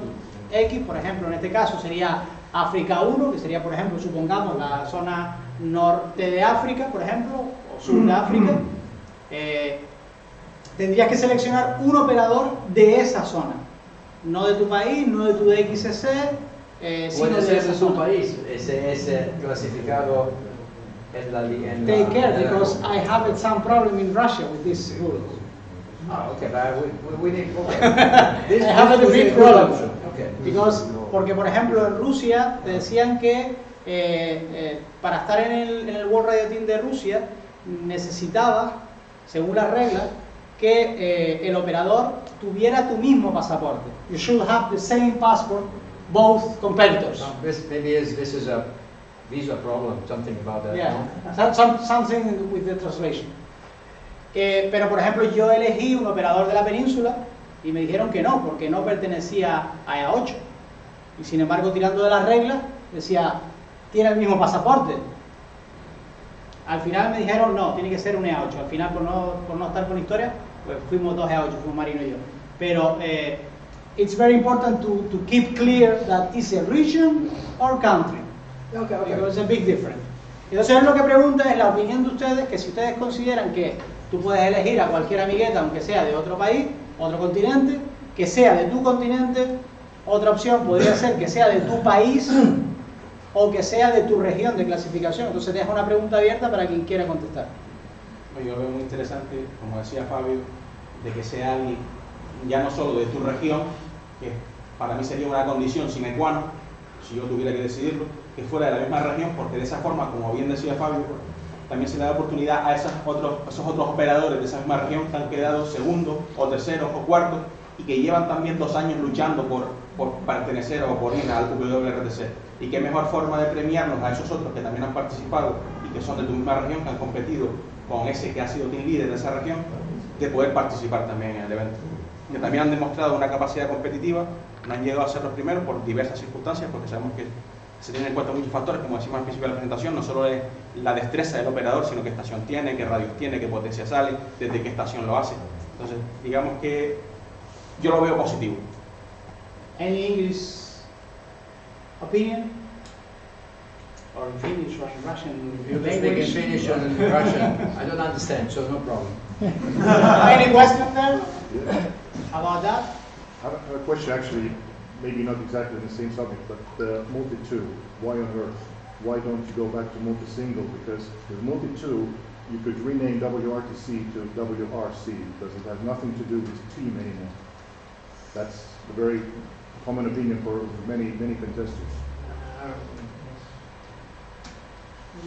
X, por ejemplo, en este caso sería África 1, que sería, por ejemplo, supongamos la zona norte de África, por ejemplo, o sur de África. Tendrías que seleccionar un operador de esa zona. No de tu país, no de tu DXC, sino de su país, ese clasificado en la Take care, because I have some problem in Russia with this rule. Okay, but we need I have a big problem. Okay. Porque, por ejemplo, en Rusia te decían que para estar en el World Radio Team de Rusia necesitaba, según las reglas, que el operador tuviera tu mismo pasaporte. You should have the same passport, both competitors. Maybe this is a visa problem, something about that. Yeah, no? something with the translation. Pero, por ejemplo, yo elegí un operador de la península y me dijeron que no, porque no pertenecía a EA8. Y sin embargo, tirando de las reglas, decía, tiene el mismo pasaporte. Al final me dijeron, no, tiene que ser un EA8. Al final, por no estar con historia, pues fuimos dos EA8, fuimos Marino y yo. Pero it's very important to keep clear that it's a region or country. Okay. Because it's a big difference. Entonces, él lo que pregunta es la opinión de ustedes, que si ustedes consideran que tú puedes elegir a cualquier amigueta, aunque sea de otro país, otro continente, que sea de tu continente. Otra opción podría ser que sea de tu país o que sea de tu región de clasificación. Entonces deja una pregunta abierta para quien quiera contestar. Yo lo veo muy interesante, como decía Fabio, de que sea alguien ya no solo de tu región, que para mí sería una condición sine qua non, si yo tuviera que decidirlo, que fuera de la misma región, porque de esa forma, como bien decía Fabio, también se le da oportunidad a esos otros operadores de esa misma región que han quedado segundos o terceros o cuartos y que llevan también 2 años luchando por pertenecer o por ir al WRTC. Y qué mejor forma de premiarnos a esos otros que también han participado y que son de tu misma región, que han competido con ese que ha sido team leader de esa región, de poder participar también en el evento. Que también han demostrado una capacidad competitiva, no han llegado a ser los primeros por diversas circunstancias, porque sabemos que se tienen en cuenta muchos factores, como decimos al principio de la presentación, no solo es la destreza del operador, sino qué estación tiene, qué radios tiene, qué potencia sale, desde qué estación lo hace. Entonces, digamos que yo lo veo positivo. Any English opinion? Or in Finnish or in Russian? You can speak in Finnish or in Russian. I don't understand, so no problem. Any question there about that? I have a question, actually, maybe not exactly the same subject, but multi-2, why on earth? Why don't you go back to multi-single? Because with multi-2, you could rename WRTC to WRC, because it has nothing to do with team anymore. That's a very common opinion for many contestants.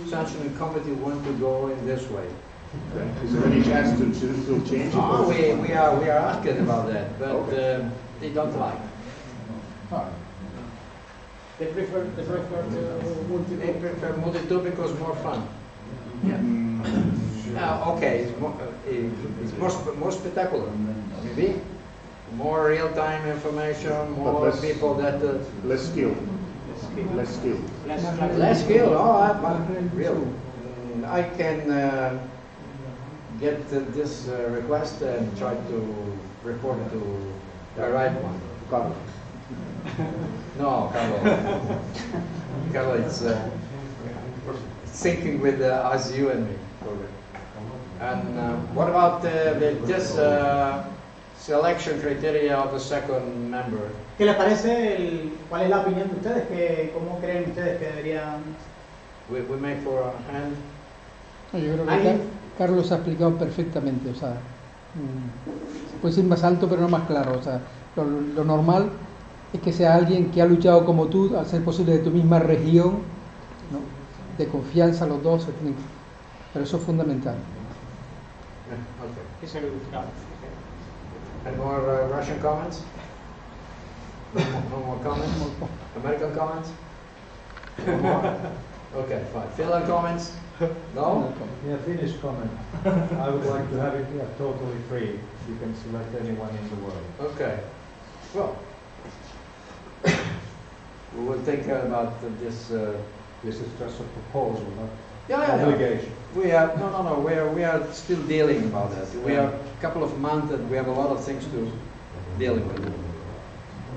Sanction committee want to go in this way. Okay. Is there any chance to change it? Oh, we are asking about that, but okay. They don't like. They prefer to multi. They prefer multi-two because more fun. Yeah. Okay, it's more spectacular. Maybe more real-time information, more people that less skill. Less skill. Less skill. Oh, really. I can get this request and try to report to the right one. Carlo. No, Carlo. Carlo, it's syncing with us, you and me. Okay. And what about this selection criteria of the second member? ¿Qué les parece? ¿Cuál es la opinión de ustedes? ¿Cómo creen ustedes que deberían? We make for a hand. Yo creo que Carlos ha explicado perfectamente, o sea, puede ser más alto pero no más claro, o sea, lo normal es que sea alguien que ha luchado como tú, al ser posible de tu misma región, ¿no? De confianza los dos, pero eso es fundamental. Okay. Any more Russian comments? No more comments? American comments? No more? Okay, fine. Finland comments? No? Yeah, Finnish comment. I would like to have it totally free. You can select anyone in the world. Okay. Well, we will think about this. This is just a proposal, not Yeah. obligation. We are no. We are still dealing about that. We are a couple of months and we have a lot of things to deal with.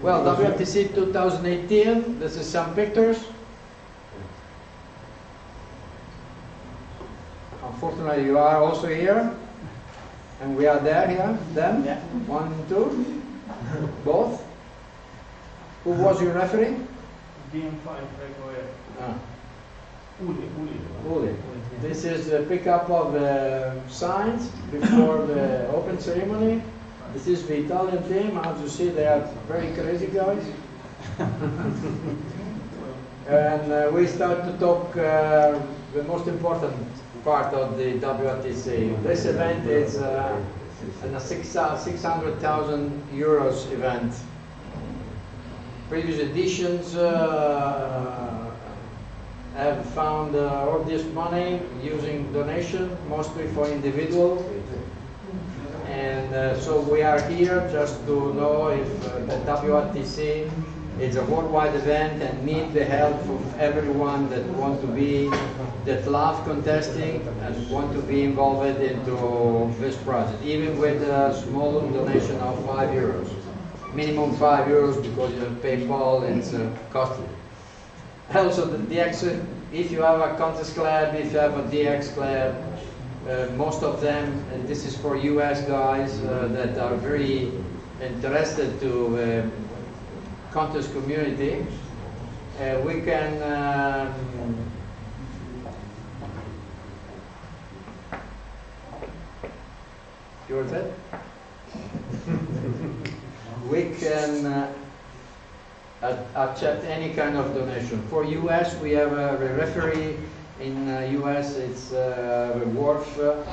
Well, WRTC 2018. This is some pictures. Unfortunately, you are also here, and we are there here. Them, Yeah. 1, 2, both. Who was your referee? DM5 Gregor. Ah. Uli. Uli. This is the pickup of the signs before the open ceremony. This is the Italian team. As you see, they are very crazy guys. And we start to talk the most important part of the WRTC. This event is a 600,000 euros event. Previous editions have found all this money using donation, mostly for individual. And so we are here just to know if the WRTC is a worldwide event and need the help of everyone that want to be, that love contesting and want to be involved into this project, even with a small donation of €5. Minimum €5 because you have PayPal, it's costly. Also the DX, if you have a contest club, if you have a DX club, most of them, and this is for US guys that are very interested to contest community, we can yours it? We can accept any kind of donation. For US, we have a referee. In US, it's a WRF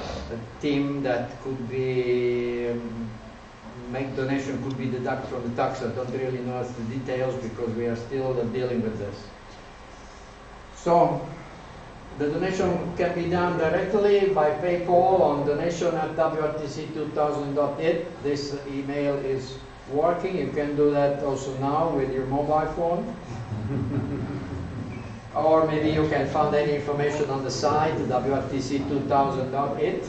team that could be make donation, could be deducted from the tax. I don't really know the details because we are still dealing with this. So the donation can be done directly by PayPal on donation@wrtc2000.it. This email is working. You can do that also now with your mobile phone. or maybe you can find any information on the site, WRTC2000.it.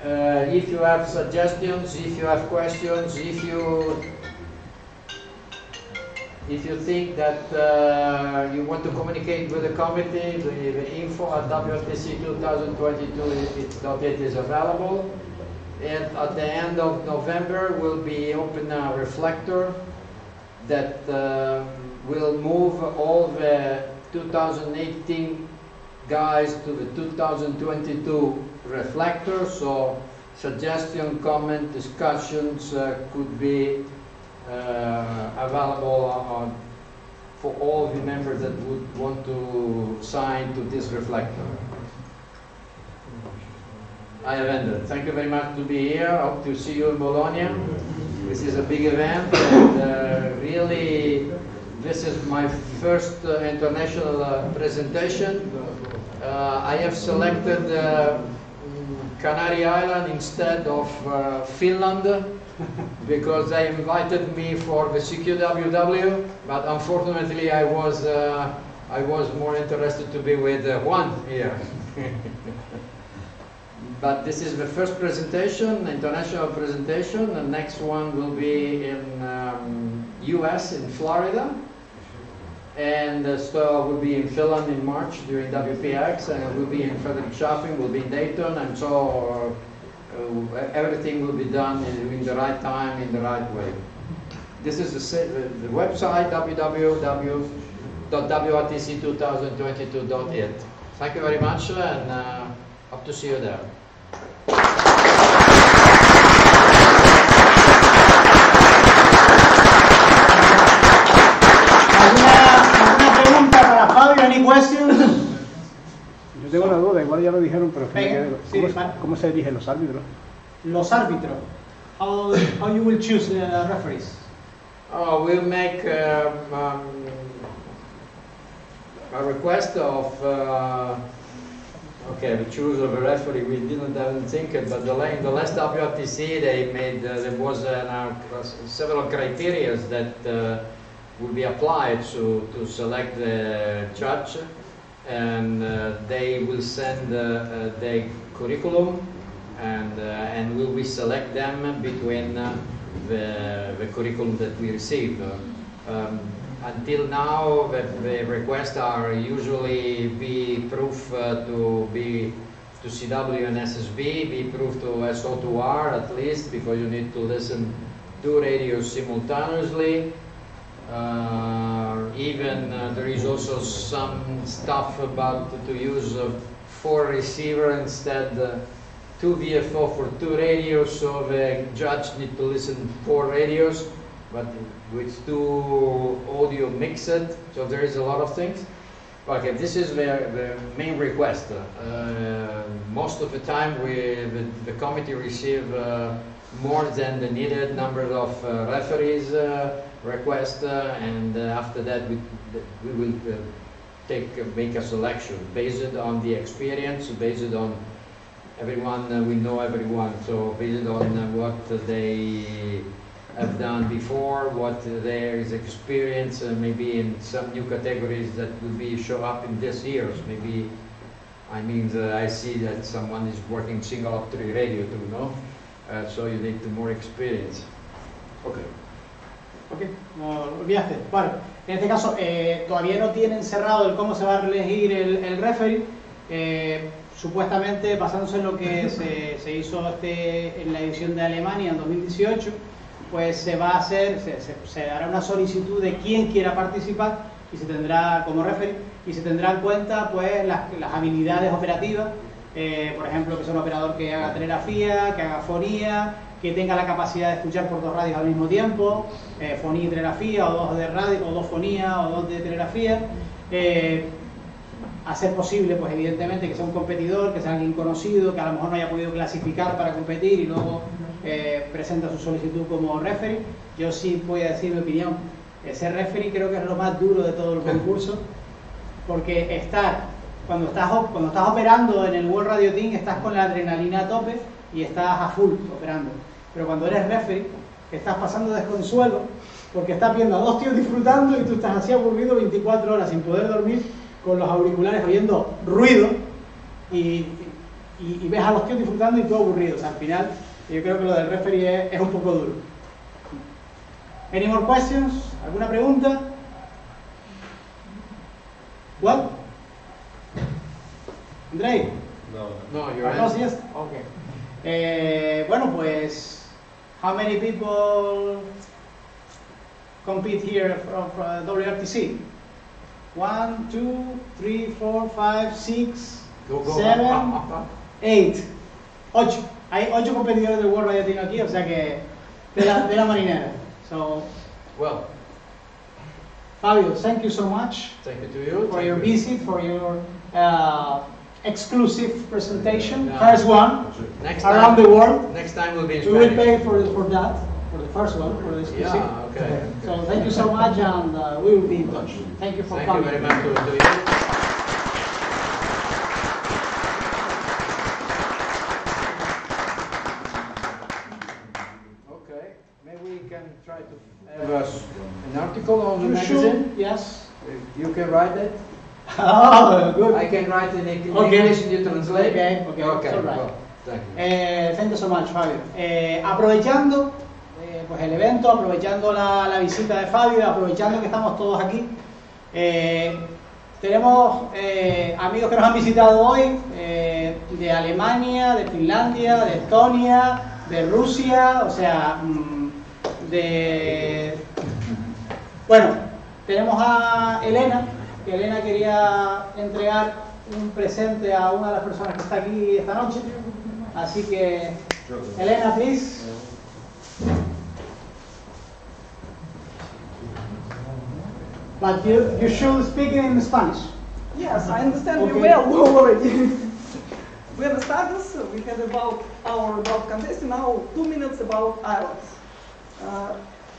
If you have suggestions, if you have questions, if you think that you want to communicate with the committee, the info at WRTC2022.it is available. And at the end of November, we'll be open a reflector that will move all the 2018 guys to the 2022 reflector. So suggestion, comment, discussions could be available for all the members that would want to sign to this reflector. I have ended. Thank you very much to be here. Hope to see you in Bologna. This is a big event, and really, this is my first international presentation. I have selected Canary Island instead of Finland because they invited me for the CQWW, but unfortunately I was more interested to be with Juan here. But this is the first presentation, international presentation. The next one will be in US, in Florida. And so we'll be in Finland in March during WPX, and we'll be in Friedrichshafen, we'll be in Dayton, and so everything will be done in the right time, in the right way. This is the website, www.WRTC2022.it. Thank you very much, and hope to see you there. ¿Alguna pregunta para Fabio? Any questions? Yo tengo una duda, igual ya lo dijeron, pero Venga, ¿cómo se eligen los árbitros? Los árbitros. How you will choose referees? We'll make a request of okay, the choose of a referee. We didn't even think it, but in the last WRTC they made there was several criteria that will be applied to select the judge, and they will send their curriculum, and we will select them between the curriculum that we receive. Until now, the requests are usually be proof to CW and SSB, be proof to SO2R at least, because you need to listen 2 radios simultaneously. There is also some stuff about to use 4 receiver instead 2 VFO for 2 radios, so the judge need to listen 4 radios, but with 2 audio mixed, so there is a lot of things. Okay, this is the main request. Most of the time the committee receive more than the needed number of referees request, and after that we will make a selection based on the experience, based on everyone, we know everyone, so based on what they have done before, what there is experience, maybe in some new categories that will be show up in this years. Maybe, I mean, I see that someone is working single optic radio too, no? So you need more experience. Okay. Ok, no lo olvidaste. Bueno, en este caso todavía no tienen cerrado el cómo se va a elegir el referee. Supuestamente, basándose en lo que se hizo en la edición de Alemania en 2018, pues se va a hacer, se hará una solicitud de quién quiera participar y se tendrá como referee, y se tendrá en cuenta pues las habilidades operativas, por ejemplo, que sea un operador que haga telegrafía, que haga fonía, que tenga la capacidad de escuchar por 2 radios al mismo tiempo, fonía y telegrafía, o 2 de radio, o 2 fonía, o 2 de telegrafía. Hacer posible, pues evidentemente, que sea un competidor, que sea alguien conocido, que a lo mejor no haya podido clasificar para competir y luego presenta su solicitud como referee. Yo sí voy a decir mi opinión. Ser referee creo que es lo más duro de todo el concurso, porque cuando estás operando en el World Radio Team, estás con la adrenalina a tope y estás a full operando. Pero cuando eres referee, que estás pasando desconsuelo porque estás viendo a dos tíos disfrutando y tú estás así aburrido 24 horas sin poder dormir con los auriculares oyendo ruido y ves a los tíos disfrutando y tú aburrido. O sea, al final yo creo que lo del referee es un poco duro. Any more questions? ¿Alguna pregunta? What? Andrei? No, you're No, right. yes. Okay. Bueno, pues, how many people compete here from WRTC? 1, 2, 3, 4, 5, 6, Go, go. 7, Up, up, up. 8. 8. Hay 8 competidores del World Radiating aquí, o sea que de la marinera. So, Well, Fabio, thank you so much thank you to you. for Thank your you. visit, for your exclusive presentation, Yeah. first one Next around time, the world. Next time will be in We will Spanish. pay for that, for the first one, for the exclusive. Yeah, okay. So thank you so much, and we will be in touch. Thank you for Thank you coming. very much to you. Okay, maybe we can try to have an article on the You magazine. should, yes. You can write it. Oh, good. I can write in English Okay. and you translate. Okay, okay, Okay. it's all right. Well, thank you. Thank you so much, Fabio. Aprovechando pues el evento, aprovechando la visita de Fabio, aprovechando que estamos todos aquí, tenemos amigos que nos han visitado hoy de Alemania, de Finlandia, de Estonia, de Rusia, o sea, bueno, tenemos a Elena, que Elena quería entregar un presente a una de las personas que está aquí esta noche. Así que, Elena, please. But you should speak in Spanish. Yes, I understand Okay. you well already. We understand this. We had about our about contest. Now 2 minutes about islands.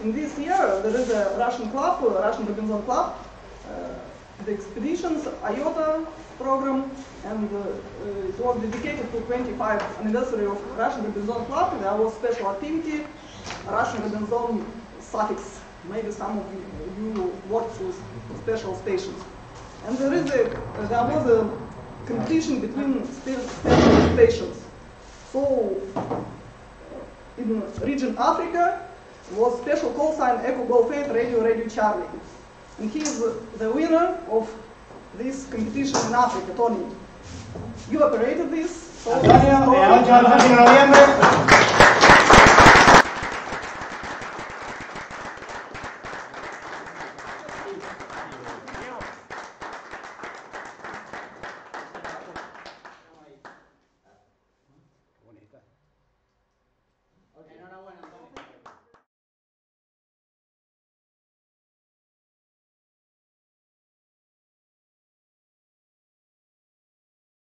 In this year, there is a Russian club, Russian Robinson Club. The expeditions IOTA program, and it was dedicated to 25th anniversary of Russian Robinson Club. There was special activity, Russian Robinson suffix. Maybe some of you worked with special stations. And there was a competition between special stations. So in region Africa was special call sign Echo Golf 8 Radio Charlie. And he is the winner of this competition in Africa, Tony. You operated this. So Antonio, el 8 de noviembre.